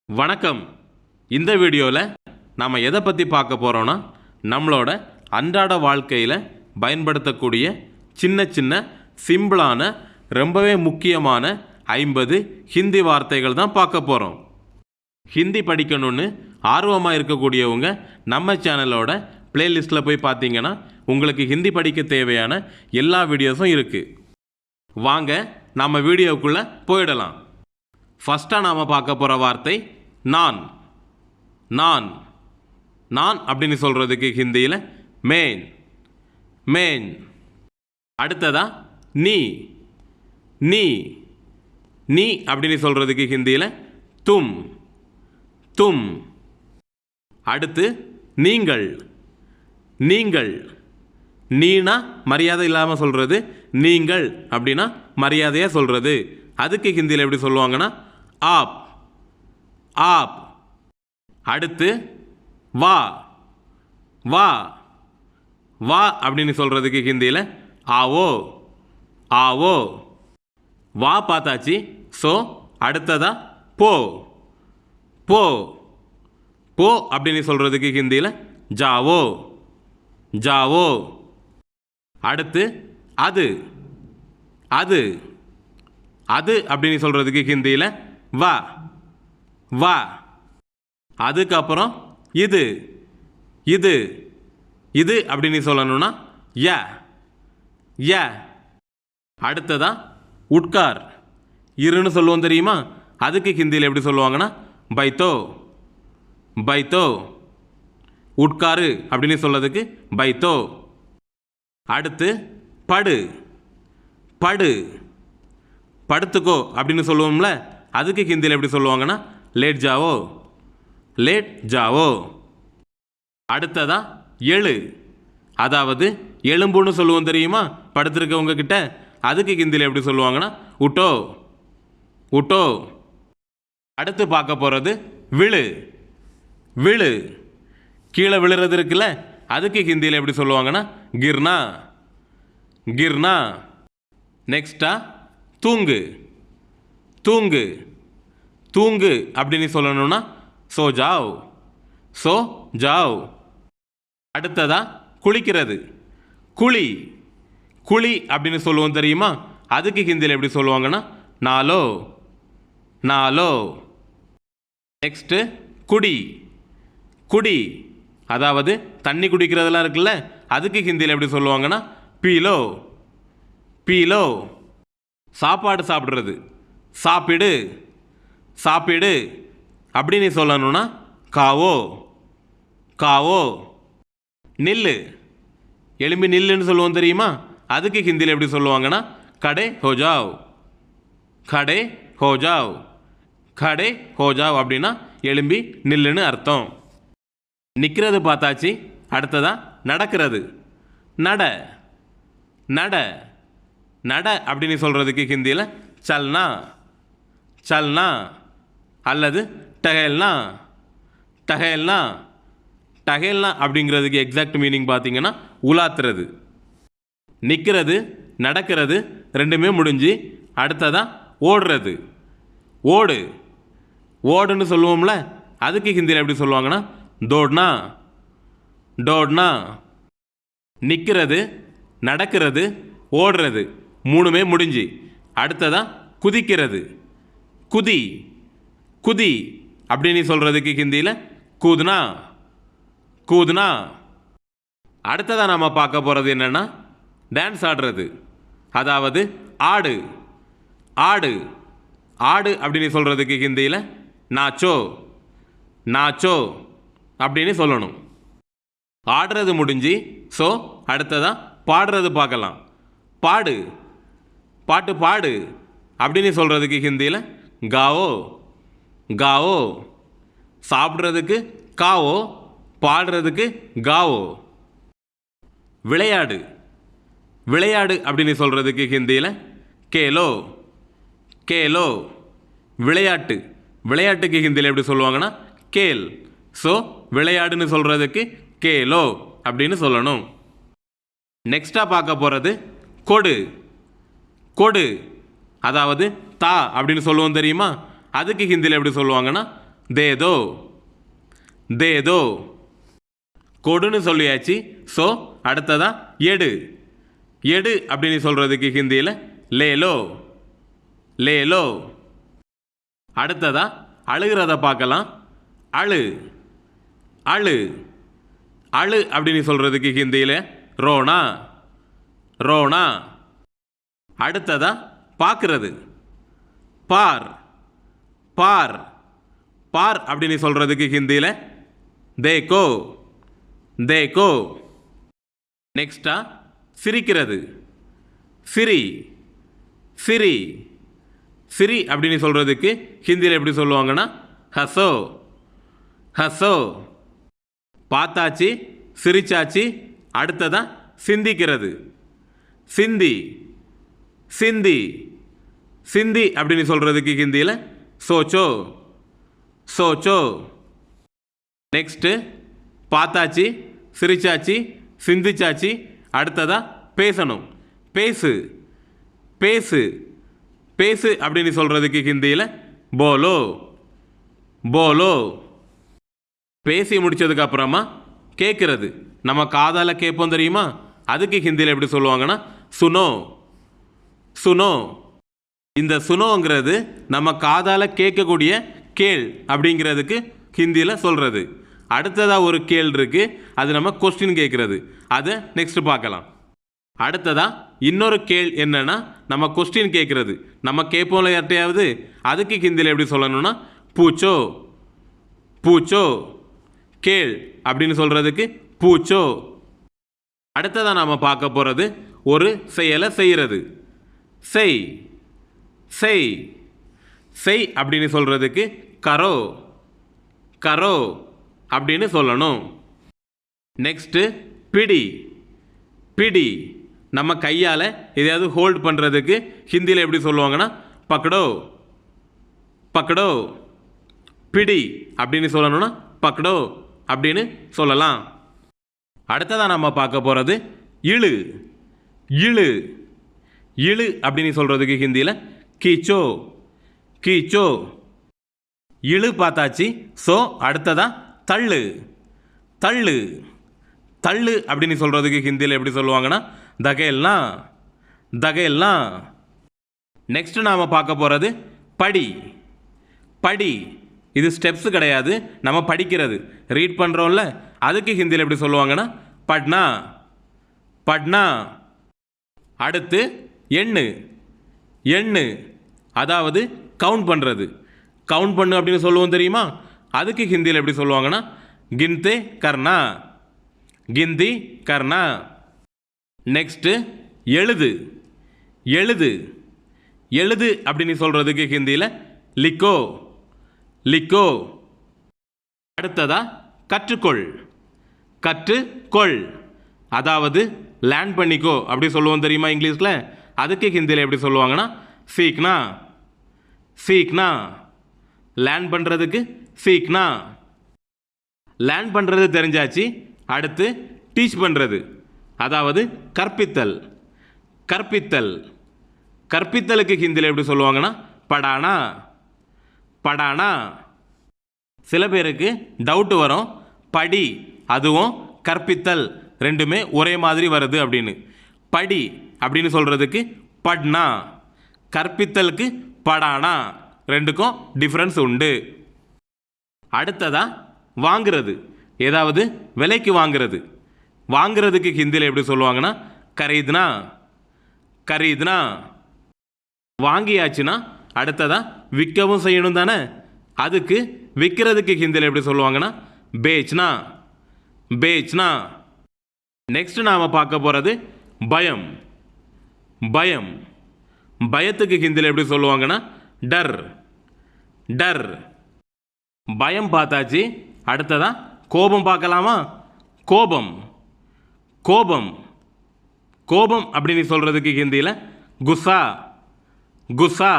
வணக்கம். இந்த வீடியோவில் நாம் எதை பற்றி பார்க்க போகிறோன்னா, நம்மளோட அன்றாட வாழ்க்கையில் பயன்படுத்தக்கூடிய சின்ன சின்ன சிம்பிளான ரொம்பவே முக்கியமான 50 ஹிந்தி வார்த்தைகள் தான் பார்க்க போகிறோம். ஹிந்தி படிக்கணும்னு ஆர்வமாக இருக்கக்கூடியவங்க நம்ம சேனலோட பிளேலிஸ்ட்டில் போய் பார்த்தீங்கன்னா உங்களுக்கு ஹிந்தி படிக்க தேவையான எல்லா வீடியோஸும் இருக்குது. வாங்க நம்ம வீடியோக்குள்ளே போயிடலாம். ஃபஸ்ட்டாக நாம் பார்க்க போகிற வார்த்தை நான். நான் நான் அப்படின்னு சொல்கிறதுக்கு ஹிந்தியில் மேன். மேன். அடுத்ததா நீ. நீ நீ அப்படின்னு சொல்கிறதுக்கு ஹிந்தியில் தும். தும். அடுத்து நீங்கள். நீங்கள். நீனா மரியாதை இல்லாமல் சொல்கிறது, நீங்கள் அப்படின்னா மரியாதையாக சொல்கிறது. அதுக்கு ஹிந்தியில் எப்படி சொல்லுவாங்கன்னா ஆப். ஆப். அடுத்து வா. வா. வா அப்படின்னு சொல்கிறதுக்கு ஹிந்தியில் ஆவோ. ஆவோ. வா பார்த்தாச்சு. ஸோ அடுத்ததா போ. போ. போ அப்படின்னு சொல்கிறதுக்கு ஹிந்தியில் ஜாவோ. ஜாவோ. அடுத்து அது. அது. அது அப்படின்னு சொல்கிறதுக்கு ஹிந்தியில் வா. வா. அதுக்கப்புறம் இது. இது. இது அப்படின்னு சொல்லணும்னா ய. ய. அடுத்ததா உட்கார். இருன்னு சொல்லுவோம் தெரியுமா, அதுக்கு ஹிந்தியில் எப்படி சொல்லுவாங்கன்னா பைத்தோ. பைத்தோ. உட்காரு அப்படின்னு சொல்கிறதுக்கு பைத்தோ. அடுத்து படு. படு. படுத்துக்கோ அப்படின்னு சொல்லுவோம்ல, அதுக்கு ஹிந்தியில் எப்படி சொல்லுவாங்கன்னா லேட் ஜாவோ. Late Zhao. அடுத்ததா எழு. அதாவது எலும்புன்னு சொல்லுவோம் தெரியுமா படுத்திருக்கவங்க கிட்ட, அதுக்கு ஹிந்தியில் எப்படி சொல்லுவாங்கன்னா உட்டோ. உட்டோ. அடுத்து பார்க்க போகிறது விழு. விழு. கீழே விழுறது இருக்குல்ல, அதுக்கு ஹிந்தியில் எப்படி சொல்லுவாங்கன்னா கிர்னா. கிர்னா. நெக்ஸ்டா தூங்கு. தூங்கு. தூங்கு அப்படின்னு சொல்லணும்னா சோ ஜாவ். சோ ஜாவ். அடுத்ததா குளிக்கிறது. குளி. குளி அப்படின்னு சொல்லுவோம் தெரியுமா, அதுக்கு ஹிந்தியில் எப்படி சொல்லுவாங்கன்னா நாலோ. நாலோ. நெக்ஸ்ட்டு குடி. குடி. அதாவது தண்ணி குடிக்கிறதெல்லாம் இருக்குல்ல, அதுக்கு ஹிந்தியில் எப்படி சொல்லுவாங்கன்னா பீலோ. பீலோ. சாப்பாடு சாப்பிட்றது. சாப்பிடு. சாப்பிடு அப்படின்னு சொல்லணும்னா காவோ. காவோ. நில்லு. எலும்பி நில்லுன்னு சொல்லுவோம் தெரியுமா, அதுக்கு ஹிந்தியில் எப்படி சொல்லுவாங்கன்னா கடே ஹோஜாவ். கடே ஹோஜாவ். கடே ஹோஜாவ் அப்படின்னா எலும்பி நில்லுன்னு அர்த்தம். நிற்கிறது பார்த்தாச்சு. அடுத்ததா நடக்கிறது. நட. நட. நட அப்படின்னு சொல்கிறதுக்கு ஹிந்தியில் சல்னா. சல்னா அல்லது டஹேல்னா. டஹேல்னா. டஹேல்னா அப்படிங்கிறதுக்கு எக்ஸாக்ட் மீனிங் பார்த்தீங்கன்னா உலாத்துறது. நிற்கிறது நடக்கிறது ரெண்டுமே முடிஞ்சு அடுத்ததான் ஓடுறது. ஓடு. ஓடுன்னு சொல்லுவோம்ல, அதுக்கு ஹிந்தியில் எப்படி சொல்லுவாங்கன்னா தோட்னா. டோட்னா. நிற்கிறது நடக்கிறது ஓடுறது மூணுமே முடிஞ்சு அடுத்ததான் குதிக்கிறது. குதி. குதி அப்படின்னு சொல்கிறதுக்கு ஹிந்தியில் கூதுனா. கூதுனா. அடுத்ததாக நம்ம பார்க்க போகிறது என்னென்னா டான்ஸ் ஆடுறது. அதாவது ஆடு. ஆடு. ஆடு அப்படின்னு சொல்கிறதுக்கு ஹிந்தியில் நாச்சோ. நாச்சோ அப்படின்னு சொல்லணும். ஆடுறது முடிஞ்சு ஸோ அடுத்ததாக பாடுறது பார்க்கலாம். பாடு. பாட்டு பாடு அப்படின்னு சொல்கிறதுக்கு ஹிந்தியில் காவோ. காவோ. சாப்பிட்றதுக்கு காவோ, பாடுறதுக்கு காவோ. விளையாடு. விளையாடு அப்படின்னு சொல்கிறதுக்கு ஹிந்தியில் கேலோ. கேலோ. விளையாட்டு. விளையாட்டுக்கு ஹிந்தியில் எப்படி சொல்லுவாங்கன்னா கேல். ஸோ விளையாடுன்னு சொல்கிறதுக்கு கேலோ அப்படின்னு சொல்லணும். நெக்ஸ்ட்டாக பார்க்க போகிறது கொடு. கொடு. அதாவது தா அப்படின்னு சொல்லுவோம் தெரியுமா, அதுக்கு ஹிந்தியில் எப்படி சொல்லுவாங்கன்னா தே தோ தே தோ. கொடுன்னு சொல்லியாச்சு. ஸோ அடுத்ததா எடு. எடு அப்படின்னு சொல்கிறதுக்கு ஹிந்தியில் லேலோ லேலோ. அடுத்ததா அழுகிறத பார்க்கலாம். அழு அழு அழு அப்படின்னு சொல்கிறதுக்கு ஹிந்தியில் ரோனா ரோனா. அடுத்ததா பார்க்குறது. பார் பார் பார் அப்படின்னு சொல்கிறதுக்கு ஹிந்தியில் தேக்கோ தேக்கோ. நெக்ஸ்டா சிரிக்கிறது. சிரி சிரி சிரி அப்படின்னு சொல்கிறதுக்கு ஹிந்தியில் எப்படி சொல்லுவாங்கன்னா ஹசோ ஹசோ. பார்த்தாச்சு, சிரிச்சாச்சு. அடுத்ததான் சிந்திக்கிறது. சிந்தி சிந்தி சிந்தி அப்படின்னு சொல்கிறதுக்கு ஹிந்தியில் சோச்சோ சோச்சோ. நெக்ஸ்ட்டு பார்த்தாச்சு, சிரிச்சாச்சு, சிந்திச்சாச்சு. அடுத்ததா பேசணும். பேசு பேசு பேசு அப்படின்னு சொல்கிறதுக்கு ஹிந்தியில் போலோ போலோ. பேசி முடித்ததுக்கு அப்புறமா கேட்குறது. நம்ம காதால் கேட்போம் தெரியுமா, அதுக்கு ஹிந்தியில் எப்படி சொல்லுவாங்கன்னா சுனோ சுனோ. இந்த சுனோங்கிறது நம்ம காதால் கேட்கக்கூடிய கேள் அப்படிங்கிறதுக்கு ஹிந்தியில் சொல்கிறது. அடுத்ததாக ஒரு கேள் இருக்குது, அது நம்ம கொஸ்டின் கேட்குறது. அதை நெக்ஸ்ட் பார்க்கலாம். அடுத்ததாக இன்னொரு கேள் என்னன்னா நம்ம கொஸ்டின் கேட்குறது. நம்ம கேட்போம்ல யார்ட்டையாவது, அதுக்கு ஹிந்தியில் எப்படி சொல்லணும்னா பூச்சோ பூச்சோ. கேள் அப்படின்னு சொல்கிறதுக்கு பூச்சோ. அடுத்ததாக நாம் பார்க்க போகிறது ஒரு செயலை செய்கிறது. செய் செய் செய் அப்படின்னு சொல்கிறதுக்கு கரோ கரோ அப்படின்னு சொல்லணும். நெக்ஸ்ட்டு பிடி பிடி. நம்ம கையால் எதையாவது ஹோல்ட் பண்ணுறதுக்கு ஹிந்தியில் எப்படி சொல்லுவாங்கன்னா பக்கடோ பக்கடோ. பிடி அப்படின்னு சொல்லணும்னா பக்கடோ அப்படின்னு சொல்லலாம். அடுத்ததாக நம்ம பார்க்க போகிறது இழு இழு இழு அப்படின்னு சொல்கிறதுக்கு ஹிந்தியில் கீச்சோ கீச்சோ. இழு பார்த்தாச்சு. ஸோ அடுத்ததாக தள்ளு தள்ளு தள்ளு அப்படின்னு சொல்கிறதுக்கு ஹிந்தியில் எப்படி சொல்லுவாங்கன்னா தகையெல்லாம் தகையெல்லாம். நெக்ஸ்ட்டு நாம் பார்க்க போகிறது படி படி. இது ஸ்டெப்ஸு கிடையாது, நம்ம படிக்கிறது, ரீட் பண்ணுறோம்ல, அதுக்கு ஹிந்தியில் எப்படி சொல்லுவாங்கன்னா பட்னா பட்னா. அடுத்து எண்ணு எண்ணு, அதாவது கவுண்ட் பண்ணுறது. கவுண்ட் பண்ணு அப்படின்னு சொல்லுவோம் தெரியுமா, அதுக்கு ஹிந்தியில் எப்படி சொல்லுவாங்கன்னா கின்தே கர்னா கிந்தி கர்னா. நெக்ஸ்ட்டு எழுது எழுது எழுது அப்படின்னு சொல்கிறதுக்கு ஹிந்தியில் லிக்கோ லிக்கோ. அடுத்ததா கற்றுக்கொள் கற்றுக்கொள், அதாவது லேர்ன் பண்ணிக்கோ அப்படி சொல்லுவோம் தெரியுமா இங்கிலீஷில், அதுக்கு ஹிந்தியில் எப்படி சொல்லுவாங்கன்னா சீக்னா சீக்னா. லேர்ன் பண்ணுறதுக்கு சீக்னா. லேர்ன் பண்ணுறது தெரிஞ்சாச்சு. அடுத்து டீச் பண்ணுறது, அதாவது கற்பித்தல் கற்பித்தல். கற்பித்தலுக்கு ஹிந்தியில் எப்படி சொல்லுவாங்கன்னா படானா படானா. சில பேருக்கு டவுட்டு வரும், படி அதுவும் கற்பித்தல் ரெண்டுமே ஒரே மாதிரி வருது அப்படின்னு. படி அப்படின்னு சொல்கிறதுக்கு பட்னா, கற்பித்தலுக்கு படானா, ரெண்டுக்கும் டிஃப்ரென்ஸ் உண்டு. அடுத்ததாக வாங்கிறது, ஏதாவது விலைக்கு வாங்கிறது. வாங்கிறதுக்கு ஹிந்தியில் எப்படி சொல்லுவாங்கன்னா கரீத்னா கரீத்னா. வாங்கியாச்சுன்னா அடுத்ததாக விற்கவும் செய்யணும் தானே, அதுக்கு விற்கிறதுக்கு ஹிந்தியில் எப்படி சொல்லுவாங்கன்னா பேச்னா பேச்னா. நெக்ஸ்ட் நாம் பார்க்க போகிறது பயம் பயம். பயத்துக்கு ஹிந்தியில் எப்படி சொல்லுவாங்கன்னா டர் டர். பயம் பார்த்தாச்சு. அடுத்ததாக கோபம் பார்க்கலாமா. கோபம் கோபம் கோபம் அப்படின்னு சொல்கிறதுக்கு ஹிந்தியில் குஸ்ஸா குஸ்ஸா.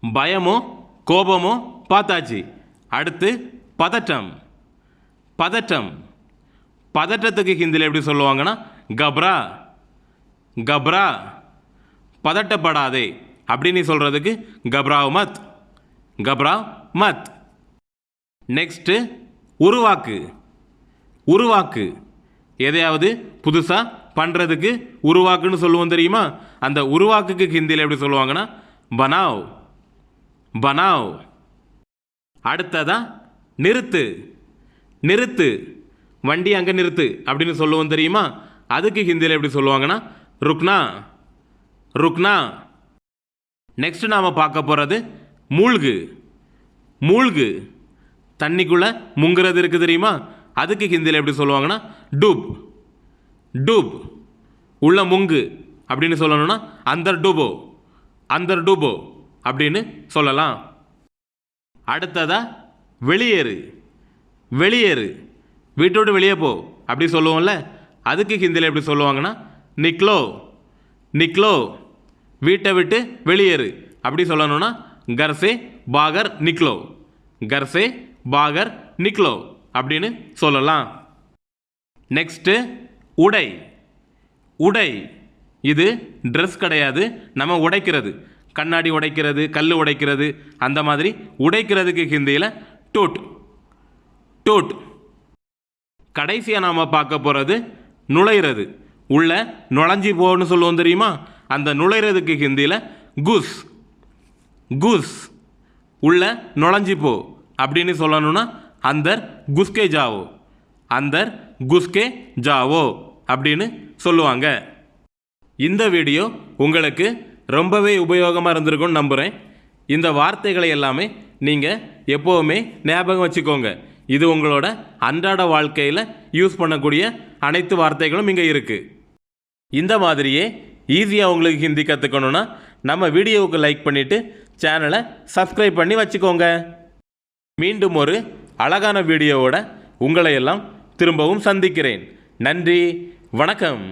பயமோ கோபமோ பார்த்தாச்சு. அடுத்து பதட்டம் பதட்டம். பதட்டத்துக்கு ஹிந்தியில் எப்படி சொல்லுவாங்கன்னா கப்ரா கப்ரா. பதட்டப்படாதே அப்படின்னு சொல்கிறதுக்கு கப்ராவ் மத் கப்ராவ் மத் நெக்ஸ்ட்டு உருவாக்கு. உருவாக்கு எதையாவது புதுசாக பண்ணுறதுக்கு உருவாக்குன்னு சொல்லுவோம் தெரியுமா? அந்த உருவாக்குக்கு ஹிந்தியில் எப்படி சொல்லுவாங்கன்னா பனாவ். பனாவ். அடுத்ததா நிறுத்து. நிறுத்து, வண்டி அங்கே நிறுத்து அப்படின்னு சொல்லுவோம் தெரியுமா? அதுக்கு ஹிந்தியில் எப்படி சொல்லுவாங்கன்னா ருக்னா. ருக்னா. நெக்ஸ்ட் நாம் பார்க்க போகிறது மூழ்கு. மூழ்கு, தண்ணிக்குள்ளே முங்குறது இருக்குது தெரியுமா? அதுக்கு ஹிந்தியில் எப்படி சொல்லுவாங்கன்னா டூப். டூப், உள்ள முங்கு அப்படின்னு சொல்லணும்னா அந்தர் டூபோ. அந்தர் டூபோ அப்படின்னு சொல்லலாம். அடுத்ததா வெளியேறு. வெளியேறு, வீட்டோடு வெளியே போ அப்படி சொல்லுவோம்ல, அதுக்கு ஹிந்தியில் எப்படி சொல்லுவாங்கன்னா நிக்லோ. நிக்லோ, வீட்டை விட்டு வெளியேறு அப்படி சொல்லணும்னா கர்சே பாகர் நிக்லோ. கர்சே பாகர் நிக்லோ அப்படின்னு சொல்லலாம். நெக்ஸ்ட்டு உடை. உடை, இது ட்ரெஸ் கிடையாது, நம்ம உடைக்கிறது. கண்ணாடி உடைக்கிறது, கல் உடைக்கிறது, அந்த மாதிரி உடைக்கிறதுக்கு ஹிந்தியில் டோட். டோட். கடைசியாக நாம் பார்க்க போகிறது நுழையிறது. உள்ள நுழைஞ்சி போன்னு சொல்லுவோம் தெரியுமா? அந்த நுழையிறதுக்கு ஹிந்தியில் குஸ். குஸ், உள்ள நுழைஞ்சி போ அப்படின்னு சொல்லணும்னா அந்தர் குஸ்கே ஜாவோ. அந்தர் குஸ்கே ஜாவோ அப்படின்னு சொல்லுவாங்க. இந்த வீடியோ உங்களுக்கு ரொம்பவே உபயோகமாக இருந்திருக்கும்னு நம்புகிறேன். இந்த வார்த்தைகளை எல்லாமே நீங்கள் எப்போவுமே ஞாபகம் வச்சுக்கோங்க. இது உங்களோட அன்றாட வாழ்க்கையில் யூஸ் பண்ணக்கூடிய அனைத்து வார்த்தைகளும் இங்கே இருக்குது. இந்த மாதிரியே ஈஸியாக உங்களுக்கு ஹிந்தி கற்றுக்கணுன்னா நம்ம வீடியோவுக்கு லைக் பண்ணிவிட்டு சேனலை சப்ஸ்கிரைப் பண்ணி வச்சுக்கோங்க. மீண்டும் ஒரு அழகான வீடியோவோட உங்களை எல்லாம் திரும்பவும் சந்திக்கிறேன். நன்றி, வணக்கம்.